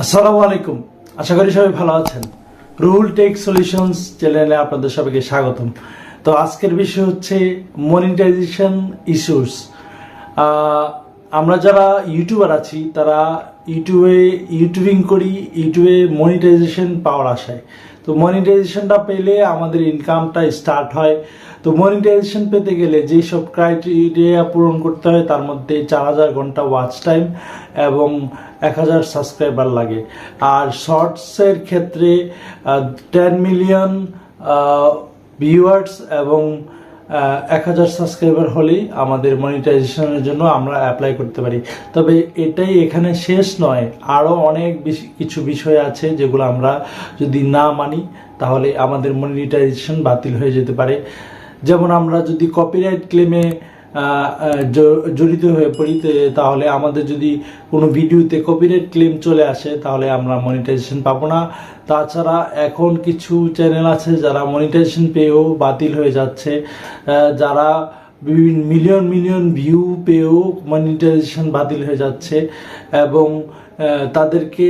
আসসালামু আলাইকুম। আশা করি সবাই ভালো আছেন। রুহুল টেক সলিউশনস চ্যানেলে আপনাদের সবাইকে স্বাগতম। তো আজকের বিষয় হচ্ছে মনিটাইজেশন ইস্যুস। আমরা যারা ইউটিউবার আছি তারা ইউটিউবিং করি, ইউটিউবে মনিটাইজেশন পাওয়ার আশায়। তো মনিটাইজেশনটা পেলে আমাদের ইনকামটা স্টার্ট হয়। তো মনিটাইজেশন পেতে গেলে যেই সব ক্রাইটেরিয়া পূরণ করতে হয় তার মধ্যে 4000 ঘন্টা ওয়াচ টাইম এবং 1000 সাবস্ক্রাইবার লাগে। আর শর্টসের ক্ষেত্রে 10 মিলিয়ন ভিউয়ার্স এবং 1000 সাবস্ক্রাইবার হলেই আমাদের মনিটাইজেশনের জন্য আমরা অ্যাপ্লাই করতে পারি। তবে এটাই এখানে শেষ নয়, আরও অনেক কিছু বিষয় আছে যেগুলো আমরা যদি না মানি তাহলে আমাদের মনিটাইজেশন বাতিল হয়ে যেতে পারে। যেমন আমরা যদি কপিরাইট ক্লেমে জড়িত হয়ে পড়ি তাহলে আমাদের যদি কোনো ভিডিওতে কপিরাইট ক্লেম চলে আসে তাহলে আমরা মনিটাইজেশন পাবো না। তাছাড়া এখন কিছু চ্যানেল আছে যারা মনিটাইজেশন পেয়েও বাতিল হয়ে যাচ্ছে, যারা মিলিয়ন মিলিয়ন ভিউ পেয়েও মনিটাইজেশন বাতিল হয়ে যাচ্ছে এবং তাদেরকে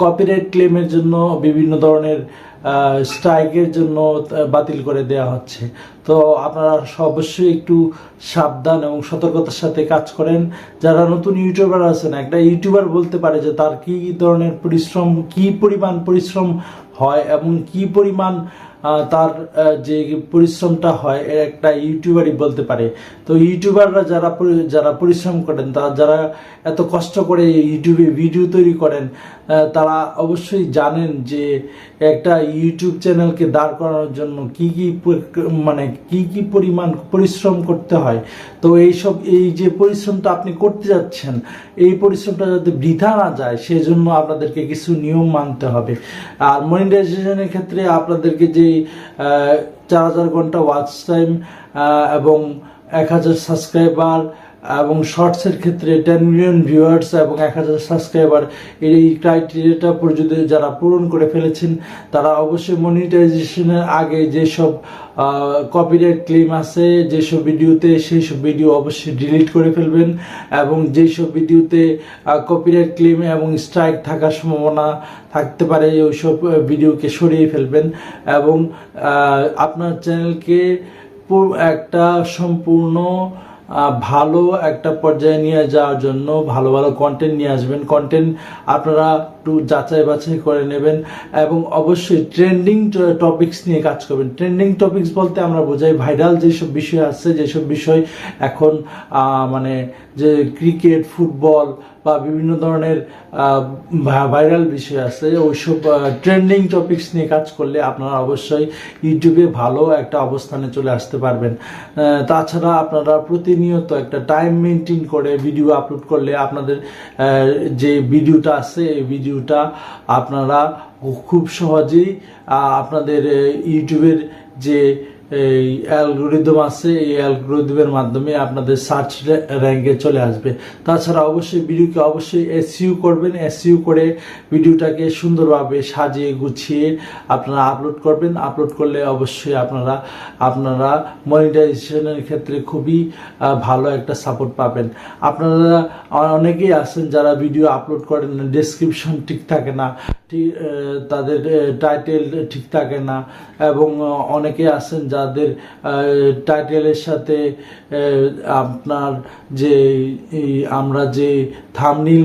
কপিরাইট ক্লেমের জন্য বিভিন্ন ধরনের স্ট্রাইকের জন্য বাতিল করে দেওয়া হচ্ছে। তো আপনারা অবশ্যই একটু সাবধান এবং সতর্কতার সাথে কাজ করেন। যারা নতুন ইউটিউবার আছেন, একটা ইউটিউবার বলতে পারে যে তার কি ধরনের পরিশ্রম, কি পরিমাণ পরিশ্রম হয় এবং কি পরিমাণ তার যে পরিশ্রমটা হয় একটা ইউটিউবারই বলতে পারে। তো ইউটিউবাররা যারা পরিশ্রম করেন, তারা যারা এত কষ্ট করে ইউটিউবে ভিডিও তৈরি করেন, তারা অবশ্যই জানেন যে একটা ইউটিউব চ্যানেলকে দাঁড় করানোর জন্য কি কি পরিমাণ পরিশ্রম করতে হয়। তো এই যে পরিশ্রমটা আপনি করতে যাচ্ছেন, এই পরিশ্রমটা যাতে বৃথা না যায় সেজন্য আপনাদেরকে কিছু নিয়ম মানতে হবে। আর মনিটাইজেশনের ক্ষেত্রে আপনাদেরকে যে 4000 ঘন্টা ওয়াচ টাইম এবং 1000 সাবস্ক্রাইবার এবং শর্টসের ক্ষেত্রে 10 মিলিয়ন ভিউয়ার্স এবং 1000 সাবস্ক্রাইবার, এই ক্রাইটেরিয়াটা যদি যারা পূরণ করে ফেলেছেন তারা অবশ্যই মনিটাইজেশনের আগে যেসব কপিরাইট ক্লেম আছে যেসব ভিডিওতে, সেই সব ভিডিও অবশ্যই ডিলিট করে ফেলবেন এবং যেসব ভিডিওতে কপিরাইট ক্লেম এবং স্ট্রাইক থাকার সম্ভাবনা থাকতে পারে ওইসব ভিডিওকে সরিয়ে ফেলবেন এবং আপনার চ্যানেলকে একটা সম্পূর্ণ ভালো একটা পর্যায়ে নিয়ে যাওয়ার জন্য ভালো ভালো কন্টেন্ট নিয়ে আসবেন। কন্টেন্ট আপনারা একটু যাচাই বাছাই করে নেবেন এবং অবশ্যই ট্রেন্ডিং টপিকস নিয়ে কাজ করবেন। ট্রেন্ডিং টপিকস বলতে আমরা বোঝাই ভাইরাল যেসব বিষয় আছে, যেসব বিষয় এখন মানে যে ক্রিকেট, ফুটবল বা বিভিন্ন ধরনের ভাইরাল বিষয় আছে, ওইসব ট্রেন্ডিং টপিকস নিয়ে কাজ করলে আপনারা অবশ্যই ইউটিউবে ভালো একটা অবস্থানে চলে আসতে পারবেন। তাছাড়া আপনারা প্রতিনিয়ত একটা টাইম মেনটেন করে ভিডিও আপলোড করলে আপনাদের যে ভিডিওটা আছে এই ভিডিওটা আপনারা খুব সহজেই আপনাদের ইউটিউবের যে এই অ্যালগোরিদম আছে, এই অ্যালগোরিদমের মাধ্যমে আপনাদের সার্চ র্যাঙ্কে চলে আসবে। তাছাড়া অবশ্যই ভিডিওকে অবশ্যই এসইউ করবেন। এসইউ করে ভিডিওটাকে সুন্দরভাবে সাজিয়ে গুছিয়ে আপনারা আপলোড করবেন। আপলোড করলে অবশ্যই আপনারা মনিটাইজেশনের ক্ষেত্রে খুবই ভালো একটা সাপোর্ট পাবেন। আপনারা অনেকেই আছেন যারা ভিডিও আপলোড করেন, ডেসক্রিপশন ঠিক থাকে না, তাদের টাইটেল ঠিক থাকে না এবং অনেকে আছেন যাদের টাইটেলের সাথে আপনার যে আমরা যে থাম্বনেইল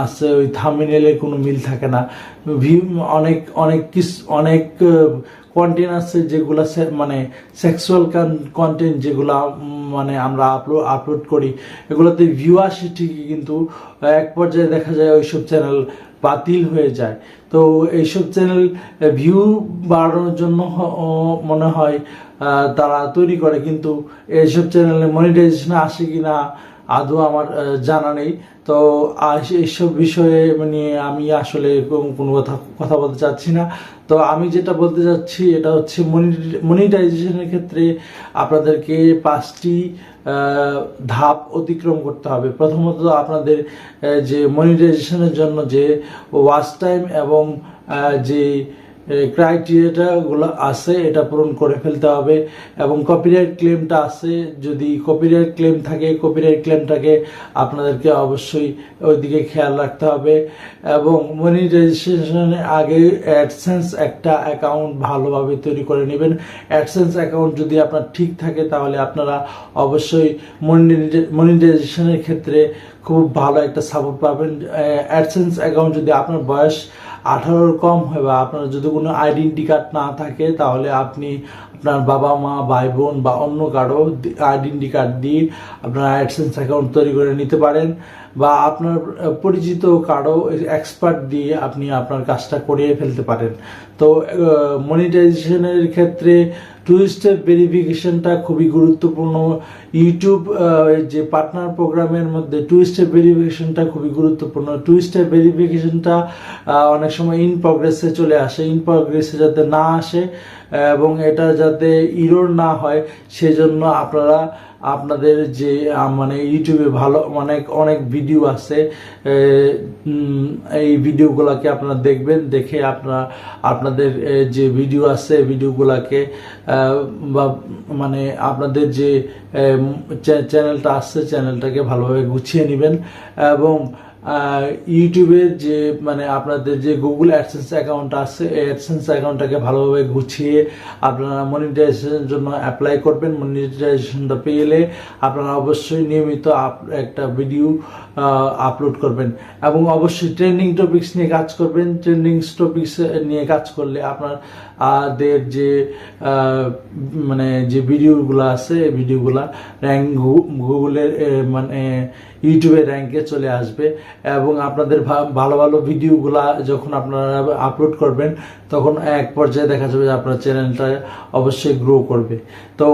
আছে ওই থাম্বনেইলের কোনো মিল থাকে না। অনেক কন্টেন্ট আছে যেগুলো মানে সেক্সুয়াল কন্টেন্ট, যেগুলো মানে আমরা আপলোড করি, এগুলোতে ভিউ আসে ঠিকই কিন্তু এক পর্যায়ে দেখা যায় ওইসব চ্যানেল বাতিল হয়ে যায়। তো এইসব চ্যানেল ভিউ বাড়ানোর জন্য মনে হয় তারা তৈরি করে, কিন্তু এইসব চ্যানেলে মনিটাইজেশন আসে কি না আদৌ আমার জানা নেই। তো এইসব বিষয়ে নিয়ে আমি আসলে কোনো কথা বলতে চাচ্ছি না। তো আমি যেটা বলতে চাচ্ছি এটা হচ্ছে মনিটাইজেশনের ক্ষেত্রে আপনাদেরকে 5টি ধাপ অতিক্রম করতে হবে। প্রথমত আপনাদের যে মনিটাইজেশনের জন্য যে ওয়াচ টাইম এবং যে ক্রাইটেরিয়াটা গুলো আছে এটা পূরণ করে ফেলতে হবে। এবং কপিরাইট ক্লেমটা আছে, যদি কপিরাইট ক্লেম থাকে কপিরাইট ক্লেমটাকে আপনাদেরকে অবশ্যই ওইদিকে খেয়াল রাখতে হবে। এবং মনিটাইজেশনের আগে অ্যাডসেন্স একটা অ্যাকাউন্ট ভালোভাবে তৈরি করে নেবেন। অ্যাডসেন্স অ্যাকাউন্ট যদি আপনার ঠিক থাকে তাহলে আপনারা অবশ্যই মনিটাইজেশনের ক্ষেত্রে খুব ভালো একটা সাপোর্ট পাবেন। অ্যাডসেন্স অ্যাকাউন্ট যদি আপনার বয়স 18 কম হয় বা আপনার যদি কোনো আইডেন্টি কার্ড না থাকে তাহলে আপনি আপনার বাবা মা ভাই বোন বা অন্য কারো আইডেন্টি কার্ড দিয়ে আপনার অ্যাডসেন্স অ্যাকাউন্ট তৈরি করে নিতে পারেন, বা আপনার পরিচিত কারো এক্সপার্ট দিয়ে আপনি আপনার কাজটা করিয়ে ফেলতে পারেন। তো মনিটাইজেশনের ক্ষেত্রে টু স্টেপ ভেরিফিকেশনটা খুবই গুরুত্বপূর্ণ। ইউটিউব যে পার্টনার প্রোগ্রামের মধ্যে টু স্টেপ ভেরিফিকেশনটা খুবই গুরুত্বপূর্ণ। টু স্টেপ ভেরিফিকেশনটা অনেক সময় ইন প্রগ্রেসে চলে আসে, ইন প্রগ্রেসে যাতে না আসে এবং এটা যাতে ইরর না হয় সেজন্য আপনারা আপনাদের যে মানে ইউটিউবে ভালো অনেক ভিডিও আছে, এই ভিডিওগুলোকে আপনারা দেখবেন, দেখে আপনাদের যে ভিডিও আছে ভিডিওগুলোকে বা মানে আপনাদের যে চ্যানেলটা আছে চ্যানেলটাকে ভালোভাবে গুছিয়ে নেবেন। এবং ইউটিউবের যে মানে আপনাদের যে গুগল অ্যাডসেন্স অ্যাকাউন্ট আছে এই অ্যাডসেন্স অ্যাকাউন্টটাকে ভালোভাবে গুছিয়ে আপনারা মনিটাইজেশনের জন্য অ্যাপ্লাই করবেন। মনিটাইজেশনটা পেলে আপনারা অবশ্যই নিয়মিত একটা ভিডিও আপলোড করবেন এবং অবশ্যই ট্রেন্ডিং টপিকস নিয়ে কাজ করবেন। ট্রেন্ডিং টপিকস নিয়ে কাজ করলে আপনাদের যে মানে যে ভিডিওগুলো আছে এই ভিডিওগুলা র্যাঙ্ক গুগলের মানে ইউটিউবের র্যাঙ্কে চলে আসবে এবং আপনাদের ভালো ভালো ভিডিওগুলা যখন আপনারা আপলোড করবেন তখন এক পর্যায়ে দেখা যাবে যে আপনার চ্যানেলটা অবশ্যই গ্রো করবে। তো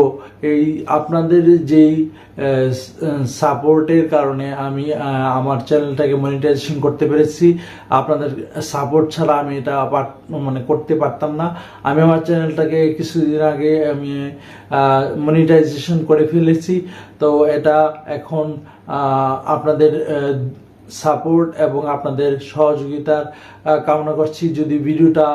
এই আপনাদের যেই সাপোর্টের কারণে আমি আমার চ্যানেলটাকে মনিটাইজেশন করতে পেরেছি। আপনাদের সাপোর্ট ছাড়া আমি এটা মানে করতে পারতাম না। আমি আমার চ্যানেলটাকে কিছুদিন আগে আমি মনিটাইজেশন করে ফেলেছি। তো এটা এখন আপনাদের সাপোর্ট এবং আপনাদের সহযোগিতার কামনা করছি। যদি ভিডিওটা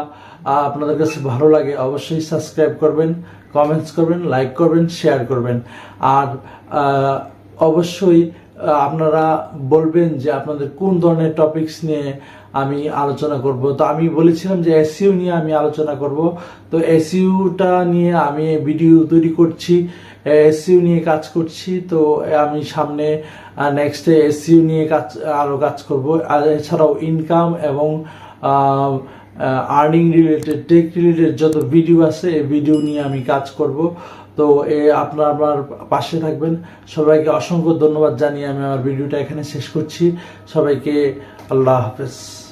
আপনাদের কাছে ভালো লাগে অবশ্যই সাবস্ক্রাইব করবেন, কমেন্টস করবেন, লাইক করবেন, শেয়ার করবেন। আর অবশ্যই আপনারা বলবেন যে আপনাদের কোন ধরনের টপিকস নিয়ে আমি আলোচনা করব। তো আমি বলেছিলাম যে এসইও নিয়ে আমি আলোচনা করব। তো এসইওটা নিয়ে আমি ভিডিও তৈরি করছি, এসইও নিয়ে কাজ করছি। তো আমি সামনে নেক্সট এসইও নিয়ে আরো কাজ করব। আর এছাড়াও ইনকাম এবং আর্নিং রিলেটেড টেক রিলেটেড যত ভিডিও আছে এই ভিডিও নিয়ে আমি কাজ করব। তো আপনারা আমার পাশে থাকবেন। সবাইকে অসংখ্য ধন্যবাদ জানিয়ে আমি আমার ভিডিওটা এখানে শেষ করছি। সবাইকে আল্লাহ হাফেজ।